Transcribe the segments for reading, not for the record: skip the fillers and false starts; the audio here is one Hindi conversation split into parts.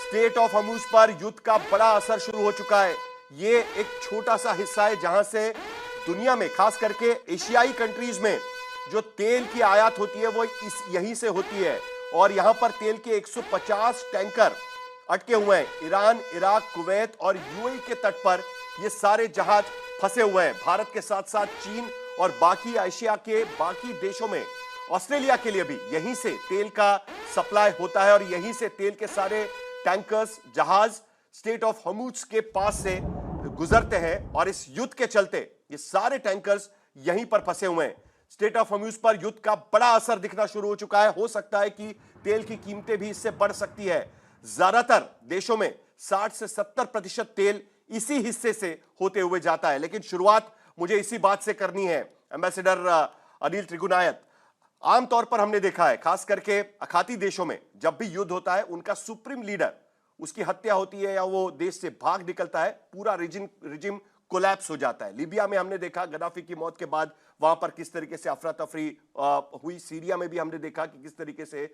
स्टेट ऑफ हर्मुज पर युद्ध का बड़ा असर शुरू हो चुका है। ये एक छोटा सा हिस्सा है जहां से दुनिया में, खास करके एशियाई कंट्रीज में, जो तेल की आयात होती है वो यहीं से होती है। और यहां पर तेल के 150 टैंकर अटके हुए हैं। ईरान, इराक, कुवैत और यूएई के तट पर ये सारे जहाज फंसे हुए हैं। भारत के साथ साथ चीन और बाकी एशिया के बाकी देशों में, ऑस्ट्रेलिया के लिए भी यहीं से तेल का सप्लाई होता है और यहीं से तेल के सारे टैंकर्स, जहाज स्टेट ऑफ हर्मुज के पास से गुजरते हैं। और इस युद्ध के चलते ये सारे टैंकर्स यहीं पर फंसे हुए हैं। स्टेट ऑफ हर्मुज पर युद्ध का बड़ा असर दिखना शुरू हो चुका है। हो सकता है कि तेल की कीमतें भी इससे बढ़ सकती है। ज्यादातर देशों में 60 से 70% तेल इसी हिस्से से होते हुए जाता है। लेकिन शुरुआत मुझे इसी बात से करनी है। एम्बेसडर अनिल त्रिगुनायत, आमतौर पर हमने देखा है, खास करके अखाती देशों में, जब भी युद्ध होता है उनका सुप्रीम लीडर, उसकी हत्या होती है या वो देश से भाग निकलता है, पूरा रिजिम कोलैप्स हो जाता है। लीबिया में हमने देखा गद्दाफी की मौत के बाद वहां पर किस तरीके से अफरा तफरी हुई। सीरिया में भी हमने देखा कि किस तरीके से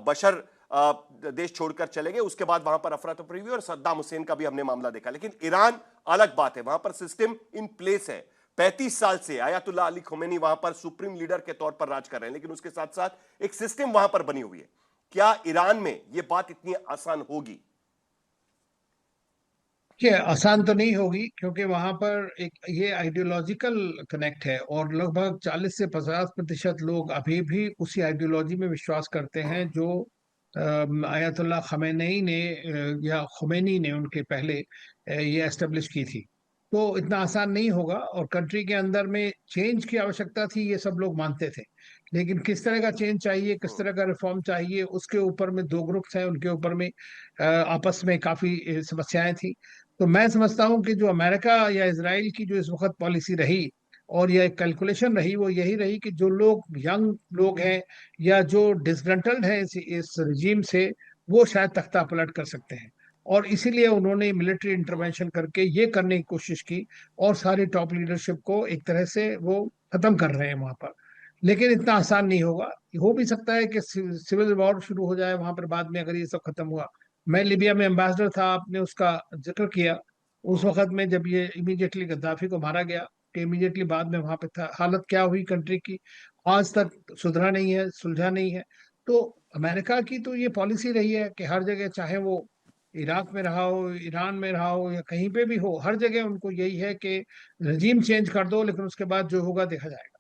बशर देश छोड़कर चले गए। उसके बाद वहां पर अफरा तफरी हुई और सद्दाम हुसैन का भी हमने मामला देखा। लेकिन ईरान अलग बात है, वहां पर सिस्टम इन प्लेस है। 35 साल से आयतुल्लाह अली खोमेनी वहां पर सुप्रीम लीडर के तौर पर राज कर रहे हैं, लेकिन उसके साथ साथ एक सिस्टम वहां पर बनी हुई है। क्या ईरान में यह बात इतनी आसान होगी? देखिए, आसान तो नहीं होगी क्योंकि वहां पर एक ये आइडियोलॉजिकल कनेक्ट है और लगभग 40 से 50% लोग अभी भी उसी आइडियोलॉजी में विश्वास करते हैं जो आयतुल्लाह खमेनी ने या खुमैनी ने उनके पहले ये एस्टेब्लिश की थी। तो इतना आसान नहीं होगा और कंट्री के अंदर में चेंज की आवश्यकता थी, ये सब लोग मानते थे। लेकिन किस तरह का चेंज चाहिए, किस तरह का रिफॉर्म चाहिए, उसके ऊपर में दो ग्रुप्स हैं, उनके ऊपर में आपस में काफी समस्याएं थी। तो मैं समझता हूं कि जो अमेरिका या इसराइल की जो इस वक्त पॉलिसी रही और यह कैलकुलेशन रही, वो यही रही कि जो लोग यंग लोग हैं या जो डिसग्रंटल्ड हैं इस रिजीम से, वो शायद तख्ता पलट कर सकते हैं। और इसीलिए उन्होंने मिलिट्री इंटरवेंशन करके ये करने की कोशिश की और सारी टॉप लीडरशिप को एक तरह से वो खत्म कर रहे हैं वहां पर। लेकिन इतना आसान नहीं होगा। हो भी सकता है कि सिविल वॉर शुरू हो जाए वहां पर बाद में, अगर ये सब खत्म हुआ। मैं लिबिया में एम्बेसडर था, आपने उसका जिक्र किया। उस वक्त में जब ये इमीडिएटली गद्दाफी को मारा गया, कि इमीडिएटली बाद में वहां पे था, हालत क्या हुई कंट्री की, आज तक सुधरा नहीं है, सुलझा नहीं है। तो अमेरिका की तो ये पॉलिसी रही है कि हर जगह, चाहे वो इराक में रहा हो, ईरान में रहा हो या कहीं पे भी हो, हर जगह उनको यही है कि रजीम चेंज कर दो, लेकिन उसके बाद जो होगा देखा जाएगा।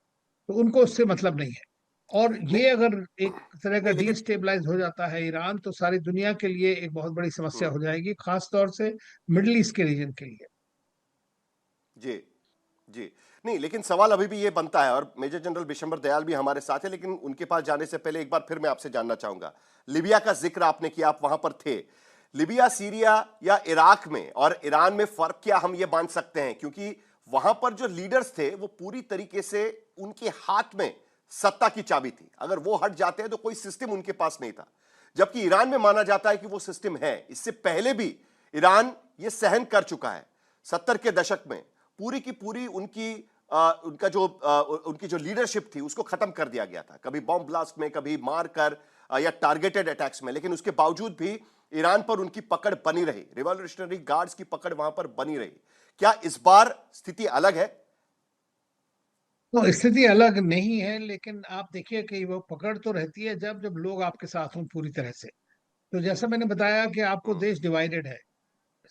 तो उनको उससे मतलब नहीं है। और नहीं ये अगर एक तरह का नहीं, लेकिन डिस्टेबलाइज हो जाता है ईरान, तो सारी दुनिया के लिए एक बहुत बड़ी समस्या हो जाएगी, खास तौर से मिडिल ईस्ट के रीजन के लिए। जी, जी। नहीं, लेकिन सवाल अभी भी ये बनता है, और मेजर जनरल बिशंबर दयाल भी हमारे साथ है, लेकिन उनके पास जाने से पहले एक बार फिर मैं आपसे जानना चाहूंगा। लिबिया का जिक्र आपने किया, आप वहां पर थे। लिबिया, सीरिया या इराक में और ईरान में फर्क क्या हम ये मान सकते हैं? क्योंकि वहां पर जो लीडर्स थे वो पूरी तरीके से उनके हाथ में सत्ता की चाबी थी। अगर वो हट जाते हैं तो कोई सिस्टम उनके पास नहीं था। जबकि ईरान में माना जाता है कि वो सिस्टम है। इससे पहले भी ईरान ये सहन कर चुका है। 70 के दशक में पूरी की पूरी उनकी जो लीडरशिप थी उसको खत्म कर दिया गया था, कभी बॉम्ब ब्लास्ट में, कभी मार कर या टारगेटेड अटैक्स में। लेकिन उसके बावजूद भी ईरान पर उनकी पकड़ बनी रही, रिवॉल्यूशनरी गार्ड्स की पकड़ वहां पर बनी रही। क्या इस बार स्थिति अलग है? तो स्थिति अलग नहीं है, लेकिन आप देखिए कि वो पकड़ तो रहती है जब जब लोग आपके साथ हों पूरी तरह से। तो जैसा मैंने बताया कि आपको हम्म, देश डिवाइडेड है।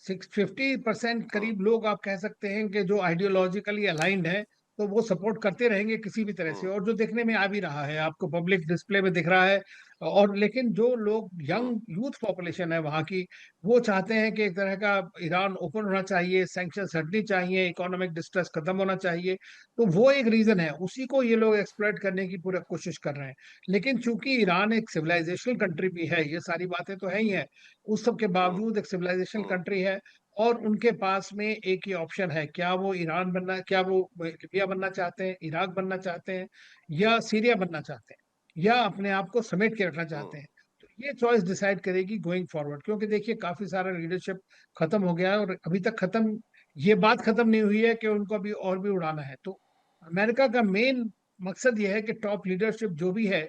650% हम्म, करीब लोग आप कह सकते हैं कि जो आइडियोलॉजिकली अलाइंड है, तो वो सपोर्ट करते रहेंगे किसी भी तरह से, हम्म, और जो देखने में आ भी रहा है, आपको पब्लिक डिस्प्ले में दिख रहा है। और लेकिन जो लोग हम्म, यंग यूथ पॉपुलेशन है वहाँ की, वो चाहते हैं कि एक तरह का ईरान ओपन होना चाहिए, सैंक्शंस हटनी चाहिए, इकोनॉमिक डिस्ट्रेस खत्म होना चाहिए। तो वो एक रीजन है, उसी को ये लोग एक्सप्लॉइट करने की पूरा कोशिश कर रहे हैं। लेकिन चूंकि ईरान एक सिविलाइजेशनल कंट्री भी है, ये सारी बातें तो है ही है, उस सब के हम्म, बावजूद एक सिविलाइजेशन हम्म, कंट्री है। और उनके पास में एक ही ऑप्शन है, क्या वो ईरान बनना, क्या वो लिबिया बनना चाहते हैं, इराक बनना चाहते हैं, या सीरिया बनना चाहते हैं, या अपने आप को समेट के रखना हम्म, चाहते हैं। तो ये चॉइस डिसाइड करेगी गोइंग फॉरवर्ड, क्योंकि देखिए काफी सारा लीडरशिप खत्म हो गया है और अभी तक खत्म, ये बात खत्म नहीं हुई है कि उनको अभी और भी उड़ाना है। तो अमेरिका का मेन मकसद ये है कि टॉप लीडरशिप जो भी है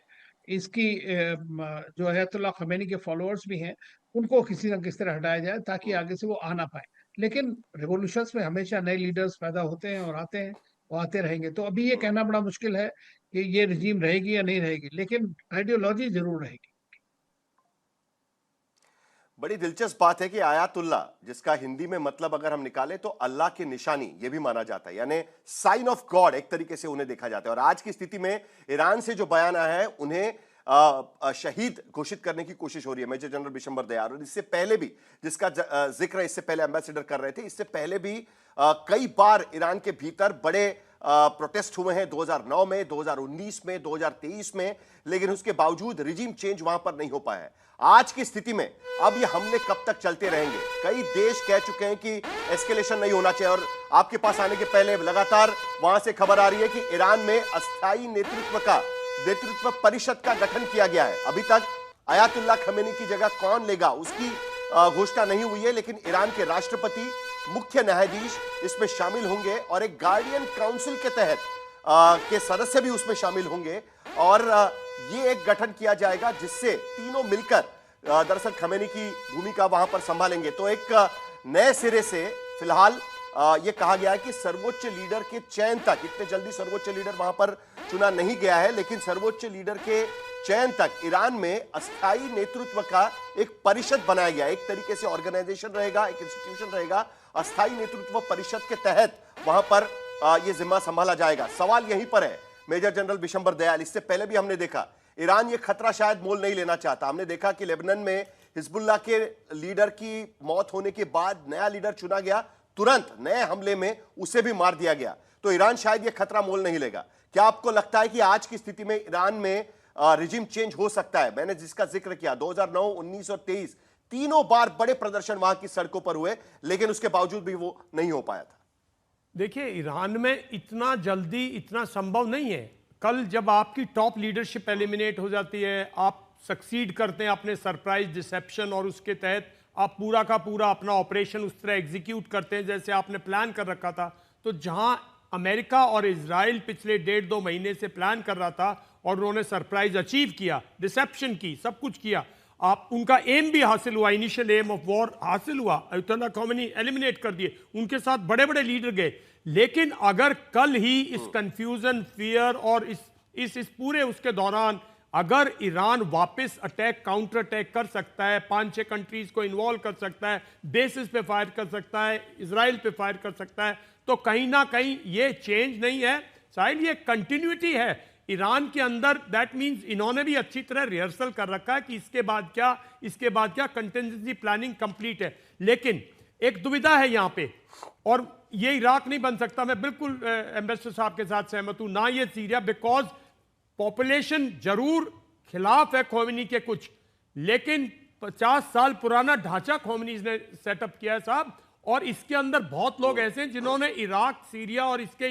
इसकी जो अयतुल्लाह खमेनी के फॉलोअर्स भी हैं, उनको किसी न किसी तरह हटाया जाए ताकि आगे से वो आ ना पाए। लेकिन रिवॉल्यूशंस में हमेशा नए लीडर्स पैदा होते हैं और आते हैं, वो आते रहेंगे। तो अभी ये कहना बड़ा मुश्किल है कि ये रिजीम रहेगी या नहीं रहेगी, लेकिन आइडियोलॉजी जरूर रहेगी। बड़ी दिलचस्प बात है कि आयातुल्ला, जिसका हिंदी में मतलब अगर हम निकालें तो अल्लाह की निशानी, यह भी माना जाता है, यानी साइन ऑफ गॉड एक तरीके से उन्हें देखा जाता है। और आज की स्थिति में ईरान से जो बयान आया है, उन्हें शहीद घोषित करने की कोशिश हो रही है मेजर जनरल बिशंबर दयाल। और इससे पहले भी, जिसका जिक्र इससे पहले एम्बेसडर कर रहे थे, इससे पहले भी कई बार ईरान के भीतर बड़े प्रोटेस्ट हुए हैं, 2009 में, 2019 में, 2023 में, लेकिन उसके बावजूद रिजीम चेंज वहां पर नहीं हो पाया है। आज की स्थिति में अब ये हमले कब तक चलते रहेंगे? कई देश कह चुके हैं कि एस्केलेशन नहीं होना चाहिए। और आपके पास आने के पहले लगातार वहां से खबर आ रही है कि ईरान में अस्थायी नेतृत्व परिषद का गठन किया गया है। अभी तक अयातुल्ला खमेनी की जगह कौन लेगा उसकी घोषणा नहीं हुई है, लेकिन ईरान के राष्ट्रपति, मुख्य न्यायाधीश इसमें शामिल होंगे और एक गार्डियन काउंसिल के तहत के सदस्य भी उसमें शामिल होंगे। और ये एक गठन किया जाएगा जिससे तीनों मिलकर दरअसल खमेनी की भूमिका वहां पर संभालेंगे। तो एक नए सिरे से फिलहाल ये कहा गया है कि सर्वोच्च लीडर के चयन तक, इतने जल्दी सर्वोच्च लीडर वहां पर चुना नहीं गया है, लेकिन सर्वोच्च लीडर के चयन तक ईरान में अस्थायी नेतृत्व का एक परिषद बनाया गया। एक तरीके से ऑर्गेनाइजेशन रहेगा, एक इंस्टीट्यूशन रहेगा। अस्थायी नेतृत्व परिषद के तहत वहां पर यह जिम्मा संभाला जाएगा। सवाल यहीं पर है मेजर जनरल बिशंबर दयाल, इससे पहले भी हमने देखा ईरान ये खतरा शायद मोल नहीं लेना चाहता। हमने देखा कि लेबनान में हिजबुल्लाह के लीडर की मौत होने के बाद नया लीडर चुना गया, तुरंत नए हमले में उसे भी मार दिया गया। तो ईरान शायद ये खतरा मोल नहीं लेगा। क्या आपको लगता है कि आज की स्थिति में ईरान में रिजिम चेंज हो सकता है? मैंने जिसका जिक्र किया 2009, 19 और 23 तीनों बार बड़े प्रदर्शन वहां की सड़कों पर हुए, लेकिन उसके बावजूद भी वो नहीं हो पाया था। देखिए, ईरान में इतना जल्दी इतना संभव नहीं है। कल जब आपकी टॉप लीडरशिप एलिमिनेट हो जाती है, आप सक्सीड करते हैं अपने सरप्राइज डिसेप्शन और उसके तहत आप पूरा का पूरा अपना ऑपरेशन उस तरह एग्जीक्यूट करते हैं जैसे आपने प्लान कर रखा था। तो जहां अमेरिका और इजराइल पिछले 1.5-2 महीने से प्लान कर रहा था और उन्होंने सरप्राइज अचीव किया, डिसेप्शन की, सब कुछ किया, आप उनका एम भी हासिल हुआ, इनिशियल एम ऑफ वॉर हासिल हुआ, अयतुल्ला खमेनी एलिमिनेट कर दिए, उनके साथ बड़े बड़े लीडर गए। लेकिन अगर कल ही इस कंफ्यूजन, फियर और इस पूरे उसके दौरान अगर ईरान वापस अटैक, काउंटर अटैक कर सकता है, 5-6 कंट्रीज को इन्वॉल्व कर सकता है, बेसिस पे फायर कर सकता है, इजराइल पे फायर कर सकता है, तो कहीं ना कहीं ये चेंज नहीं है साहिल, ये कंटिन्यूटी है ईरान के अंदर। दैट मींस इन्होंने भी अच्छी तरह रिहर्सल कर रखा है कि इसके बाद क्या कंटिजेंसी प्लानिंग कंप्लीट है। लेकिन एक दुविधा है यहां पे, और ये इराक नहीं बन सकता। मैं बिल्कुल एम्बेसडर साहब के साथ सहमत हूं, ना ये सीरिया, बिकॉज पॉपुलेशन जरूर खिलाफ है खोमेनी के कुछ, लेकिन 50 साल पुराना ढांचा खोमेनी ने सेटअप किया है साहब। और इसके अंदर बहुत लोग ऐसे हैं जिन्होंने इराक, सीरिया और इसके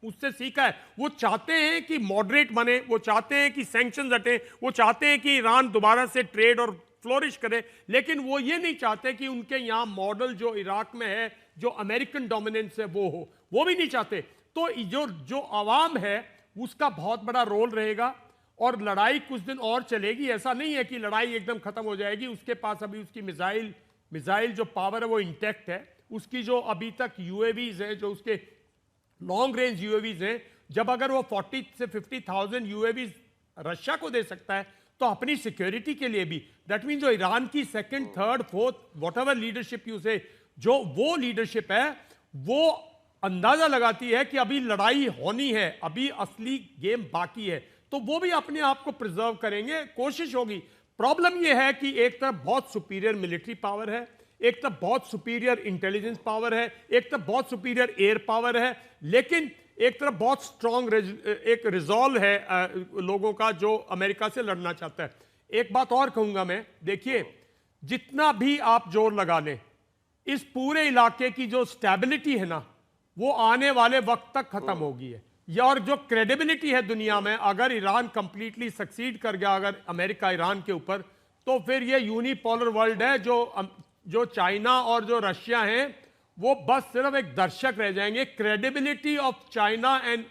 उससे सीखा है। वो चाहते हैं कि मॉडरेट बने, वो चाहते हैं कि सैंक्शंस हटे, वो चाहते हैं कि ईरान दोबारा से ट्रेड और फ्लोरिश करे, लेकिन वो ये नहीं चाहते कि उनके यहाँ मॉडल जो इराक में है, जो अमेरिकन डोमिनेंस है, वो हो, वो भी नहीं चाहते। तो जो आवाम है उसका बहुत बड़ा रोल रहेगा और लड़ाई कुछ दिन और चलेगी। ऐसा नहीं है कि लड़ाई एकदम खत्म हो जाएगी। उसके पास अभी उसकी मिसाइल जो पावर है वो इंटैक्ट है। उसकी जो अभी तक यूएवीज है, जो उसके लॉन्ग रेंज यूएवीज हैं, जब अगर वो 40 से 50,000 यूएवीज रशिया को दे सकता है तो अपनी सिक्योरिटी के लिए भी, दैट मीन जो ईरान की second, third, fourth, whatever leadership you से, जो वो लीडरशिप है वो अंदाजा लगाती है कि अभी लड़ाई होनी है, अभी असली गेम बाकी है, तो वो भी अपने आप को प्रिजर्व करेंगे, कोशिश होगी। प्रॉब्लम यह है कि एक तरफ बहुत सुपीरियर मिलिट्री पावर है, एक तरफ बहुत सुपीरियर इंटेलिजेंस पावर है, एक तरफ बहुत सुपीरियर एयर पावर है, लेकिन एक तरफ बहुत स्ट्रॉन्ग एक रिजॉल्व है लोगों का जो अमेरिका से लड़ना चाहता है। एक बात और कहूंगा मैं, देखिए जितना भी आप जोर लगा लें, इस पूरे इलाके की जो स्टेबिलिटी है ना, वो आने वाले वक्त तक खत्म होगी है। और जो क्रेडिबिलिटी है दुनिया में, अगर ईरान कंप्लीटली सक्सीड कर गया, अगर अमेरिका ईरान के ऊपर, तो फिर ये यूनिपोलर वर्ल्ड है। जो चाइना और जो रशिया हैं वो बस सिर्फ एक दर्शक रह जाएंगे। Credibility of China and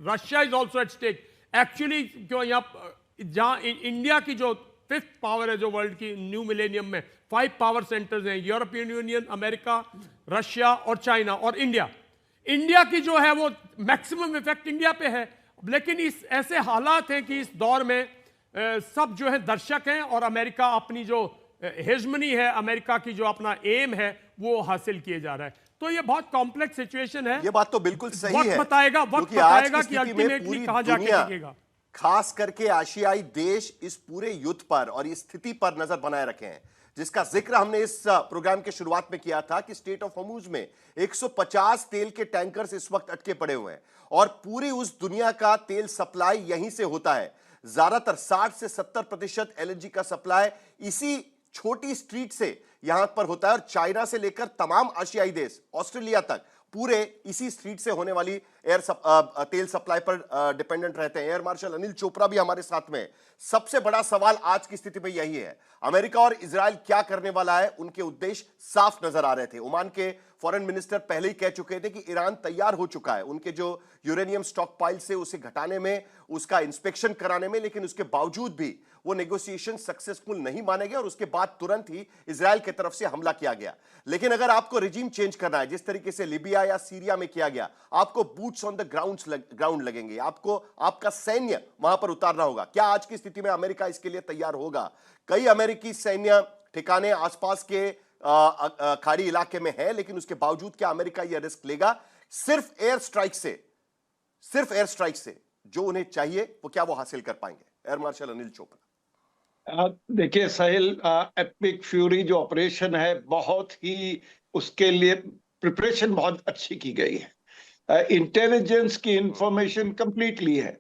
Russia is also at stake actually. क्यों यहाँ जहां इंडिया की जो 5th पावर है जो वर्ल्ड की न्यू मिलेनियम में 5 पावर सेंटर्स हैं, यूरोपियन यूनियन, अमेरिका, रशिया और चाइना और इंडिया। इंडिया की जो है वो मैक्सिमम इफेक्ट इंडिया पे है, लेकिन इस ऐसे हालात हैं कि इस दौर में सब जो है दर्शक हैं और अमेरिका अपनी जो हेजमनी है, अमेरिका की जो अपना एम है वो हासिल किए जा रहा है। तो ये बहुत कॉम्प्लेक्स सिचुएशन है। ये बात तो बिल्कुल सही है, वक्त बताएगा कि अल्टीमेटली कहां जाके टिकेगा। खास करके एशियाई देश इस पूरे युद्ध पर और इस स्थिति पर नजर बनाए रखे हैं, जिसका जिक्र हमने इस प्रोग्राम के शुरुआत में किया था कि स्टेट ऑफ हॉर्मुज में 150 तेल के टैंकर्स इस वक्त अटके पड़े हुए हैं और पूरी उस दुनिया का तेल सप्लाई यहीं से होता है। ज्यादातर 60 से 70% एलएनजी का सप्लाई इसी छोटी स्ट्रीट से यहां पर होता है और चाइना से लेकर तमाम एशियाई देश, ऑस्ट्रेलिया तक पूरे इसी स्ट्रीट से होने वाली तेल सप्लाई पर डिपेंडेंट रहते हैं। एयर मार्शल अनिल चोपड़ा भी हमारे साथ में। सबसे बड़ा सवाल आज की स्थिति में यही है, अमेरिका और इजराइल क्या करने वाला है। उनके उद्देश्य साफ नजर आ रहे थे। ओमान के फॉरेन मिनिस्टर पहले ही कह चुके थे कि ईरान तैयार हो चुका है उनके जो यूरेनियम स्टॉक पाइल से उसे घटाने में, उसका इंस्पेक्शन कराने में, लेकिन उसके बावजूद भी वो नेगोशिएशन सक्सेसफुल नहीं माने गए और उसके बाद तुरंत ही इजराइल की तरफ से हमला किया गया। लेकिन अगर आपको रिजीम चेंज करना है, जिस तरीके से लिबिया या सीरिया में किया गया, आपको बूट्स ऑन द ग्राउंड लगेंगे, आपको आपका सैन्य वहां पर उतारना होगा। क्या आज की स्थिति में अमेरिका इसके लिए तैयार होगा? कई अमेरिकी सैन्य ठिकाने आसपास के खाड़ी इलाके में है, लेकिन उसके बावजूद क्या अमेरिका यह रिस्क लेगा? सिर्फ एयर स्ट्राइक से जो उन्हें चाहिए वो क्या वो हासिल कर पाएंगे? Air marshal Anil Chopra. देखिए साहिल, एपिक फ्यूरी जो ऑपरेशन है, बहुत ही उसके लिए प्रिपरेशन बहुत अच्छी की गई है। इंटेलिजेंस की इंफॉर्मेशन कंप्लीटली है।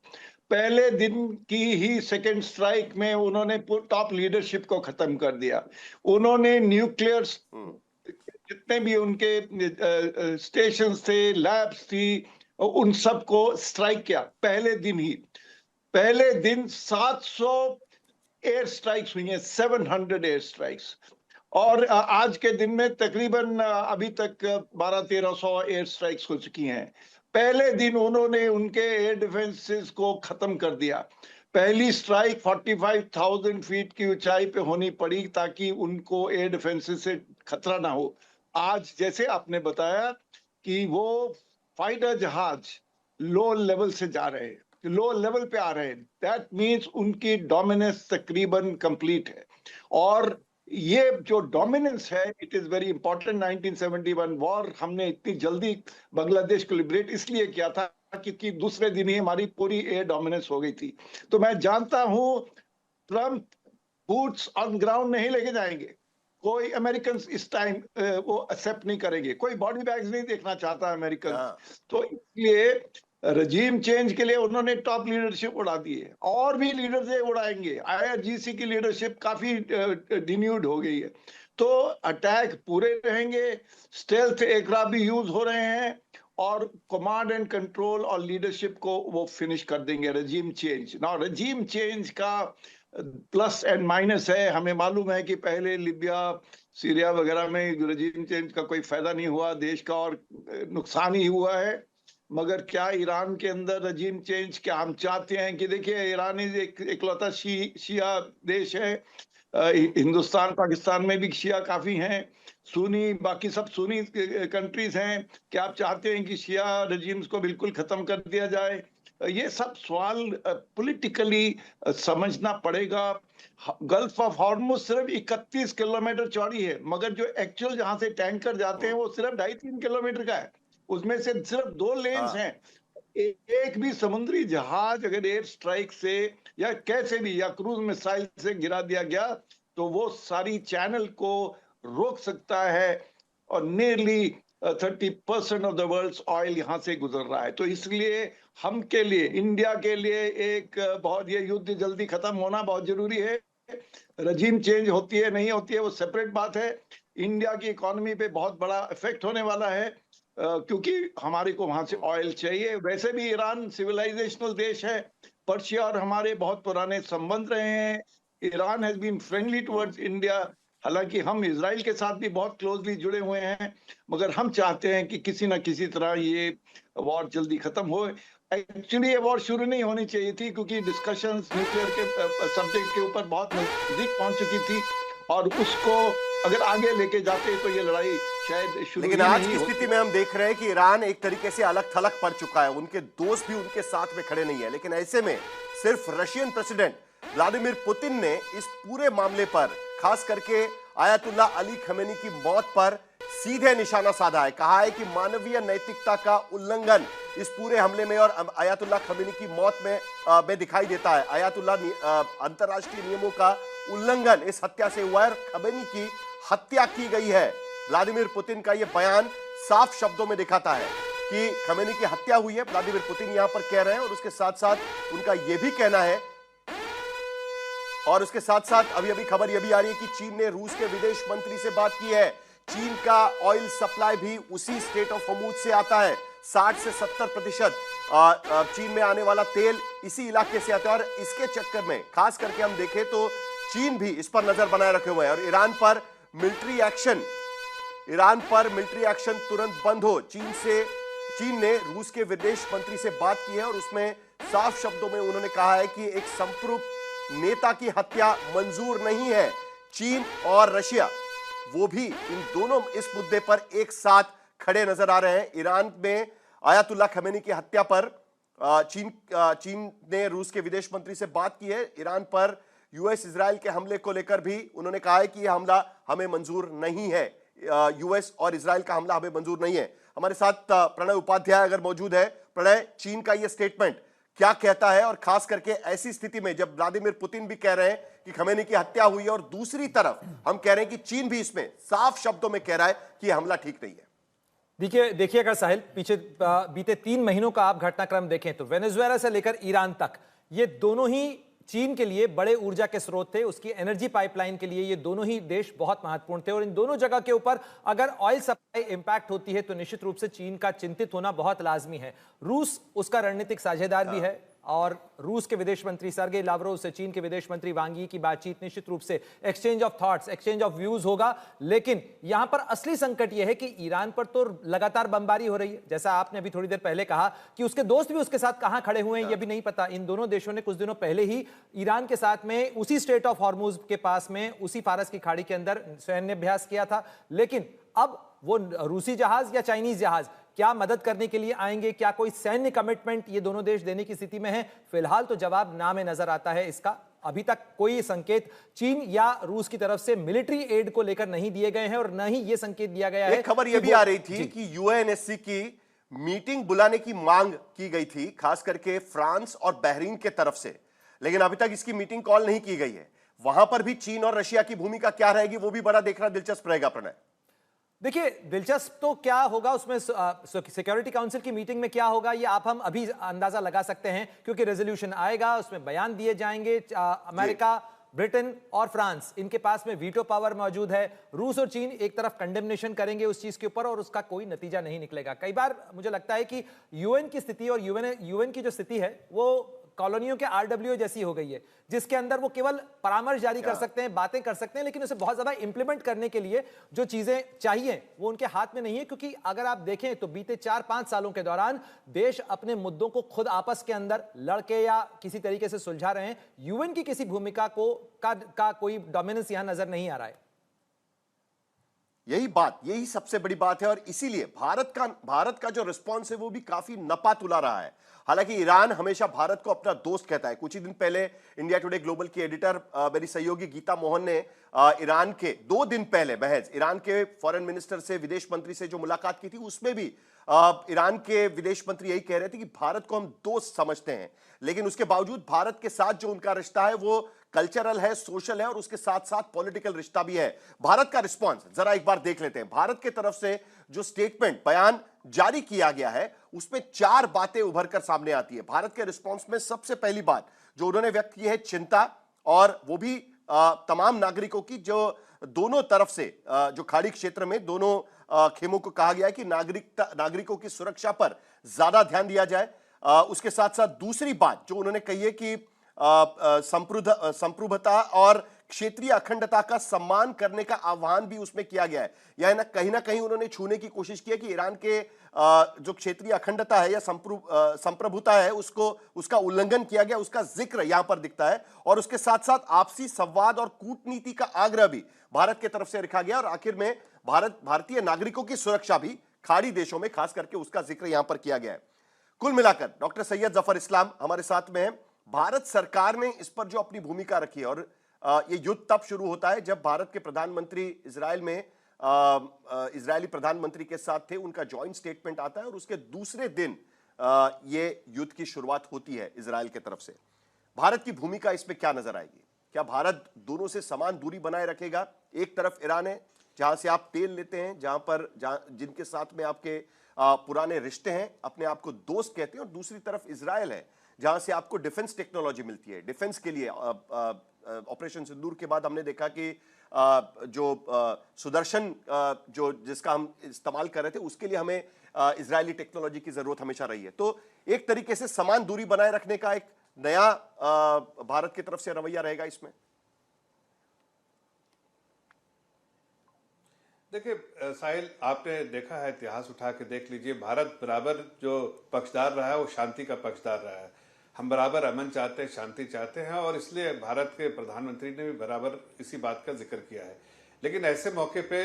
पहले दिन की ही सेकेंड स्ट्राइक में उन्होंने टॉप लीडरशिप को खत्म कर दिया। उन्होंने न्यूक्लियर जितने भी उनके स्टेशन थे, लैब्स थी, उन सबको स्ट्राइक किया पहले दिन ही। पहले दिन 700 एयर स्ट्राइक्स हुई हैं, 700 एयर स्ट्राइक्स। और आज के दिन में तकरीबन अभी तक 1200-1300 एयर स्ट्राइक्स हो चुकी हैं। पहले दिन उन्होंने उनके एयर डिफेंसेस को खत्म कर दिया। पहली स्ट्राइक 45,000 फीट की ऊंचाई पे होनी पड़ी ताकि उनको एयर डिफेंसेस से खतरा ना हो। आज जैसे आपने बताया कि वो फाइटर जहाज लो लेवल से जा रहे हैं, लो लेवल पे आ रहे हैं, दैट मीन्स उनकी डोमिनेंस तकरीबन कंप्लीट है। और ये जो डोमिनेंस है, it is very important. 1971 war हमने इतनी जल्दी बांग्लादेश को लिबरेट इसलिए किया था क्योंकि दूसरे दिन ही हमारी पूरी एयर डोमिनेंस हो गई थी। तो मैं जानता हूं ट्रम्प बूट्स ऑन ग्राउंड नहीं लेके जाएंगे। कोई अमेरिकन इस टाइम वो एक्सेप्ट नहीं करेंगे। कोई बॉडी बैग्स नहीं देखना चाहता अमेरिकन। तो इसलिए रजीम चेंज के लिए उन्होंने टॉप लीडरशिप उड़ा दी है और भी लीडर्स उड़ाएंगे। आईआरजीसी की लीडरशिप काफी डिन्यूड हो गई है। तो अटैक पूरे रहेंगे, स्टेल्थ एयरक्राफ्ट भी यूज हो रहे हैं और कमांड एंड कंट्रोल और लीडरशिप को वो फिनिश कर देंगे। रजीम चेंज ना, रजीम चेंज का प्लस एंड माइनस है। हमें मालूम है कि पहले लिबिया, सीरिया वगैरह में रजीम चेंज का कोई फायदा नहीं हुआ, देश का और नुकसान ही हुआ है। मगर क्या ईरान के अंदर रजीम चेंज, क्या हम चाहते हैं कि देखिए ईरान एक इकलौता शिया देश है। हिंदुस्तान पाकिस्तान में भी शिया काफी हैं, सुन्नी, बाकी सब सुन्नी कंट्रीज हैं। क्या आप चाहते हैं कि शिया रजीम्स को बिल्कुल खत्म कर दिया जाए? ये सब सवाल पॉलिटिकली समझना पड़ेगा। गल्फ ऑफ हॉर्मुज सिर्फ 31 किलोमीटर चौड़ी है, मगर जो एक्चुअल जहां से टैंकर जाते हैं वो सिर्फ 2.5-3 किलोमीटर का है। उसमें से सिर्फ 2 लेन्स हैं। एक भी समुद्री जहाज अगर एयर स्ट्राइक से या कैसे भी या क्रूज मिसाइल से गिरा दिया गया तो वो सारी चैनल को रोक सकता है। और nearly 30% of the world's oil यहां से गुजर रहा है। तो इसलिए हम के लिए, इंडिया के लिए एक बहुत, ये युद्ध जल्दी खत्म होना बहुत जरूरी है। रजीम चेंज होती है नहीं होती है वो सेपरेट बात है। इंडिया की इकोनॉमी पे बहुत बड़ा इफेक्ट होने वाला है क्योंकि हमारे को वहां से ऑयल चाहिए। वैसे भी ईरान सिविलाइजेशनल देश है। पर्शिया और हमारे बहुत पुराने संबंध रहे हैं। Iran has been friendly towards India. हालांकि हम इजराइल के साथ भी बहुत क्लोजली जुड़े हुए हैं, मगर हम चाहते हैं कि किसी ना किसी तरह ये वॉर जल्दी खत्म हो। एक्चुअली ये वॉर शुरू नहीं होनी चाहिए थी, क्योंकि डिस्कशंस न्यूक्लियर के सब्जेक्ट के ऊपर बहुत नजदीक पहुंच चुकी थी, और उसको अगर आगे लेके जाते तो ये लड़ाई शायद शुरू लेकिन ही आज नहीं की होती। स्थिति में हम देख रहे हैं कि ईरान एक तरीके से अलग थलग पड़ चुका है, उनके दोस्त भी उनके साथ में खड़े नहीं है। लेकिन ऐसे में सिर्फ रशियन प्रेसिडेंट व्लादिमीर पुतिन ने इस पूरे मामले पर, खास करके आयतुल्ला अली खमेनी की मौत पर सीधे निशाना साधा है। कहा है कि मानवीय नैतिकता का उल्लंघन इस पूरे हमले में और आयतुल्ला खमेनी की मौत में दिखाई देता है। आयतुल्ला अंतर्राष्ट्रीय नियमों का उल्लंघन इस हत्या से हुआ है, खमेनी की हत्या की गई है। व्लादिमीर पुतिन का यह बयान साफ शब्दों में दिखाता है कि खमेनी की हत्या हुई है, व्लादिमीर पुतिन यहां पर कह रहे हैं। और उसके साथ साथ उनका यह भी कहना है, और उसके साथ साथ अभी अभी खबर यह भी आ रही है कि चीन ने रूस के विदेश मंत्री से बात की है। चीन का ऑयल सप्लाई भी उसी स्ट्रेट ऑफ हॉर्मूज से आता है। 60 से 70% चीन में आने वाला तेल इसी इलाके से आता है। और इसके चक्कर में खास करके हम देखें तो चीन भी इस पर नजर बनाए रखे हुए है। और ईरान पर मिलिट्री एक्शन तुरंत बंद हो, चीन ने रूस के विदेश मंत्री से बात की है और उसमें साफ शब्दों में उन्होंने कहा है कि एक संप्रभु नेता की हत्या मंजूर नहीं है। चीन और रशिया, वो भी इन दोनों इस मुद्दे पर एक साथ खड़े नजर आ रहे हैं। ईरान में आयतुल्ला खमेनी की हत्या पर चीन ने रूस के विदेश मंत्री से बात की है। ईरान पर यूएस इजराइल के हमले को लेकर भी उन्होंने कहा है कि यह हमला हमें मंजूर नहीं है। यूएस और इजराइल का हमला हमें मंजूर नहीं है। हमारे साथ प्रणय उपाध्याय अगर मौजूद है। प्रणय, चीन का यह स्टेटमेंट क्या कहता है, और खास करके ऐसी स्थिति में जब व्लादिमीर पुतिन भी कह रहे हैं कि खमेनी की हत्या हुई है और दूसरी तरफ हम कह रहे हैं कि चीन भी इसमें साफ शब्दों में कह रहा है कि यह हमला ठीक नहीं है। देखिए अगर साहिल पीछे बीते 3 महीनों का आप घटनाक्रम देखें तो वेनेजुएला से लेकर ईरान तक ये दोनों ही चीन के लिए बड़े ऊर्जा के स्रोत थे। उसकी एनर्जी पाइपलाइन के लिए ये दोनों ही देश बहुत महत्वपूर्ण थे और इन दोनों जगह के ऊपर अगर ऑयल सप्लाई इंपैक्ट होती है तो निश्चित रूप से चीन का चिंतित होना बहुत लाजमी है। रूस उसका रणनीतिक साझेदार भी है और रूस के विदेश मंत्री सर्गेई लावरोव से चीन के विदेश मंत्री वांग यी की बातचीत निश्चित रूप से exchange of thoughts, exchange of views होगा। लेकिन यहां पर असली संकट यह है कि ईरान पर तो लगातार बमबारी हो रही है। जैसा आपने अभी थोड़ी देर पहले कहा कि उसके दोस्त भी उसके साथ कहां खड़े हुए हैं यह भी नहीं पता। इन दोनों देशों ने कुछ दिनों पहले ही ईरान के साथ में उसी स्ट्रेट ऑफ हॉर्मुज के पास में उसी फारस की खाड़ी के अंदर सैन्य अभ्यास किया था। लेकिन अब वो रूसी जहाज या चाइनीज जहाज क्या मदद करने के लिए आएंगे, क्या कोई सैन्य कमिटमेंट ये दोनों देश देने की स्थिति में है? फिलहाल तो जवाब ना में नजर आता है इसका। अभी तक कोई संकेत चीन या रूस की तरफ से मिलिट्री एड को लेकर नहीं दिए गए हैं और न ही ये संकेत दिया गया है। एक खबर यह भी आ रही थी कि यूएनएससी की मीटिंग बुलाने की मांग की गई थी, खास करके फ्रांस और बहरीन के तरफ से, लेकिन अभी तक इसकी मीटिंग कॉल नहीं की गई है। वहां पर भी चीन और रशिया की भूमिका क्या रहेगी वो भी बड़ा देखना दिलचस्प रहेगा। प्रणय, देखिए दिलचस्प तो क्या होगा उसमें, सिक्योरिटी काउंसिल की मीटिंग में क्या होगा ये हम अभी अंदाजा लगा सकते हैं क्योंकि रेजोल्यूशन आएगा, उसमें बयान दिए जाएंगे। अमेरिका, ब्रिटेन और फ्रांस, इनके पास में वीटो पावर मौजूद है। रूस और चीन एक तरफ कंडेमनेशन करेंगे उस चीज के ऊपर और उसका कोई नतीजा नहीं निकलेगा। कई बार मुझे लगता है कि यूएन की स्थिति और यूएन की जो स्थिति है वो कॉलोनियों के आरडब्ल्यू जैसी हो गई है, जिसके अंदर वो केवल परामर्श जारी कर सकते हैं, बातें कर सकते हैं, लेकिन उसे बहुत ज्यादा इंप्लीमेंट करने के लिए जो चीजें चाहिए वो उनके हाथ में नहीं है। क्योंकि अगर आप देखें तो बीते 4-5 सालों के दौरान देश अपने मुद्दों को खुद आपस के अंदर लड़के या किसी तरीके से सुलझा रहे हैं। यूएन की किसी भूमिका का कोई डोमिनेंस यहां नजर नहीं आ रहा है। यही सबसे बड़ी बात है और इसीलिए भारत का जो रिस्पॉन्स है वो भी काफी नपा तुला रहा है। हालांकि ईरान हमेशा भारत को अपना दोस्त कहता है। कुछ ही दिन पहले इंडिया टुडे ग्लोबल की एडिटर मेरी सहयोगी गीता मोहन ने ईरान के 2 दिन पहले महज ईरान के फॉरेन मिनिस्टर से, विदेश मंत्री से जो मुलाकात की थी उसमें भी ईरान के विदेश मंत्री यही कह रहे थे कि भारत को हम दोस्त समझते हैं, लेकिन उसके बावजूद भारत के साथ जो उनका रिश्ता है वो कल्चरल है, सोशल है और उसके साथ साथ पॉलिटिकल रिश्ता भी है। भारत का रिस्पॉन्स जरा एक बार देख लेते हैं। भारत की तरफ से जो स्टेटमेंट, बयान जारी किया गया है उसमें 4 बातें उभर कर सामने आती है। भारत के रिस्पॉन्स में सबसे पहली बात जो उन्होंने व्यक्त की है चिंता, और वो भी तमाम नागरिकों की, जो दोनों तरफ से जो खाड़ी क्षेत्र में दोनों खेमों को कहा गया है कि नागरिकों की सुरक्षा पर ज्यादा ध्यान दिया जाए। उसके साथ साथ दूसरी बात जो उन्होंने कही है कि संप्रभुता और क्षेत्रीय अखंडता का सम्मान करने का आह्वान भी उसमें किया गया है। या ना कहीं उन्होंने छूने की कोशिश की है कि ईरान के जो क्षेत्रीय अखंडता है या संप्रभुता है उसका उल्लंघन किया गया, उसका जिक्र यहां पर दिखता है। और उसके साथ साथ आपसी संवाद और कूटनीति का आग्रह भी भारत की तरफ से रखा गया। और आखिर में भारतीय नागरिकों की सुरक्षा भी खाड़ी देशों में खास करके उसका जिक्र यहां पर किया गया है। कुल मिलाकर डॉक्टर सैयद जफर इस्लाम हमारे साथ में है। भारत सरकार ने इस पर जो अपनी भूमिका रखी है, और ये युद्ध तब शुरू होता है जब भारत के प्रधानमंत्री इजराइल में इजरायली प्रधानमंत्री के साथ थे, उनका जॉइंट स्टेटमेंट आता है और उसके दूसरे दिन ये युद्ध की शुरुआत होती है इजराइल की तरफ से। भारत की भूमिका इसमें क्या नजर आएगी? क्या भारत दोनों से समान दूरी बनाए रखेगा? एक तरफ ईरान है जहां से आप तेल लेते हैं, जिनके साथ में आपके पुराने रिश्ते हैं, अपने आप को दोस्त कहते हैं, और दूसरी तरफ इजराइल है जहां से आपको डिफेंस टेक्नोलॉजी मिलती है। डिफेंस के लिए ऑपरेशन सिंदूर के बाद हमने देखा कि जो सुदर्शन जिसका हम इस्तेमाल कर रहे थे, उसके लिए हमें इजरायली टेक्नोलॉजी की जरूरत हमेशा रही है। तो एक तरीके से समान दूरी बनाए रखने का एक नया भारत की तरफ से रवैया रहेगा इसमें। देखिए साहिल, आपने देखा है, इतिहास उठा के देख लीजिए, भारत बराबर जो पक्षदार रहा है वो शांति का पक्षदार रहा है। हम बराबर अमन चाहते हैं, शांति चाहते हैं, और इसलिए भारत के प्रधानमंत्री ने भी बराबर इसी बात का जिक्र किया है। लेकिन ऐसे मौके पे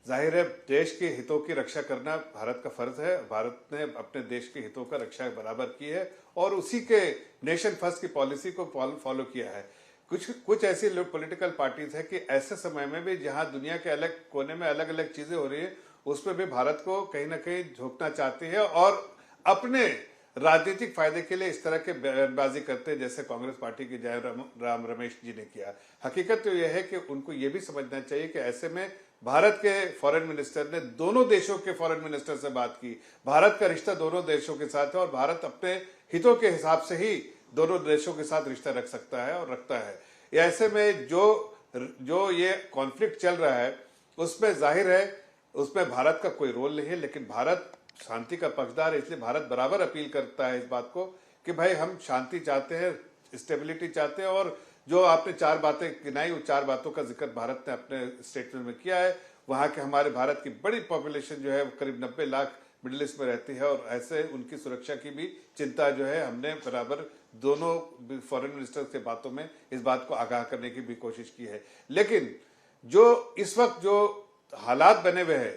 जाहिर है देश के हितों की रक्षा करना भारत का फर्ज है। भारत ने अपने देश के हितों का रक्षा बराबर की है और उसी के नेशन फर्स्ट की पॉलिसी को फॉलो किया है। कुछ ऐसी पॉलिटिकल पार्टीज है कि ऐसे समय में भी जहां दुनिया के अलग कोने में अलग अलग चीजें हो रही है, उसमें भी भारत को कहीं ना कहीं झोंकना चाहती है और अपने राजनीतिक फायदे के लिए इस तरह के बयानबाजी करते हैं, जैसे कांग्रेस पार्टी के जयराम रमेश जी ने किया। हकीकत तो यह है कि उनको यह भी समझना चाहिए कि ऐसे में भारत के फॉरेन मिनिस्टर ने दोनों देशों के फॉरेन मिनिस्टर से बात की। भारत का रिश्ता दोनों देशों के साथ है और भारत अपने हितों के हिसाब से ही दोनों देशों के साथ रिश्ता रख सकता है और रखता है। ऐसे में जो ये कॉन्फ्लिक्ट चल रहा है उसमें जाहिर है उसमें भारत का कोई रोल नहीं है, लेकिन भारत शांति का पक्षदार है, इसलिए भारत बराबर अपील करता है इस बात को कि भाई हम शांति चाहते हैं, स्टेबिलिटी चाहते हैं। और जो आपने चार बातें गिनाई, उन चार बातों का जिक्र भारत ने अपने स्टेटमेंट में किया है। वहां के हमारे भारत की बड़ी पॉपुलेशन जो है करीब 90 लाख मिडिल ईस्ट में रहती है और ऐसे उनकी सुरक्षा की भी चिंता जो है हमने बराबर दोनों फॉरेन मिनिस्टर के बातों में इस बात को आगाह करने की भी कोशिश की है। लेकिन जो इस वक्त जो हालात बने हुए हैं,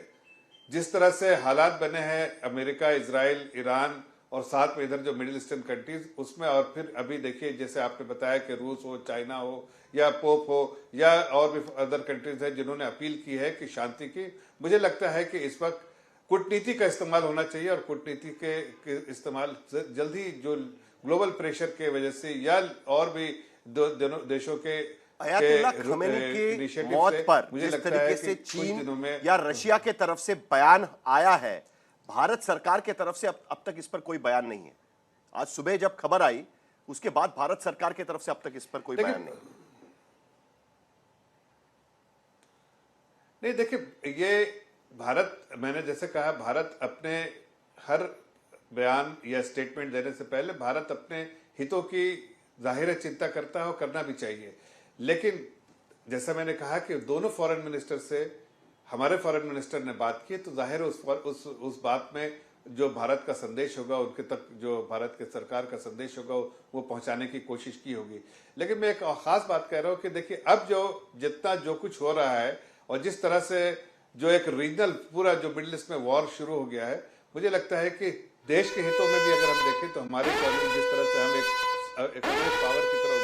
जिस तरह से हालात बने हैं अमेरिका, इजराइल, ईरान और साथ में इधर जो मिडिल ईस्टर्न कंट्रीज, उसमें और फिर अभी देखिए जैसे आपने बताया कि रूस हो, चाइना हो या पोप हो या और भी अदर कंट्रीज है जिन्होंने अपील की है कि शांति की। मुझे लगता है कि इस वक्त कूटनीति का इस्तेमाल होना चाहिए और कूटनीति के इस्तेमाल जल्दी जो ग्लोबल प्रेशर के वजह से या और भी दोनों देशों के अयातुल्लाह खमेनी की मौत पर जिस तरीके से चीन या रशिया के तरफ से बयान आया है, भारत सरकार के तरफ से अब तक इस पर कोई बयान नहीं है। आज सुबह जब खबर आई उसके बाद भारत सरकार की तरफ से अब तक इस पर कोई बयान नहीं। देखिए ये भारत, मैंने जैसे कहा, भारत अपने हर बयान या स्टेटमेंट देने से पहले भारत अपने हितों की जाहिर चिंता करता है और करना भी चाहिए। लेकिन जैसा मैंने कहा कि दोनों फॉरेन मिनिस्टर से हमारे फॉरेन मिनिस्टर ने बात की, तो जाहिर उस बात में जो भारत का संदेश होगा उनके तक, जो भारत के सरकार का संदेश होगा वो पहुंचाने की कोशिश की होगी। लेकिन मैं एक खास बात कह रहा हूं कि देखिए अब जितना जो कुछ हो रहा है और जिस तरह से जो एक रीजनल पूरा जो मिडिल ईस्ट में वॉर शुरू हो गया है, मुझे लगता है कि देश के हितों में भी अगर हम देखें तो हमारे जिस तरह से हम एक पावर की तरह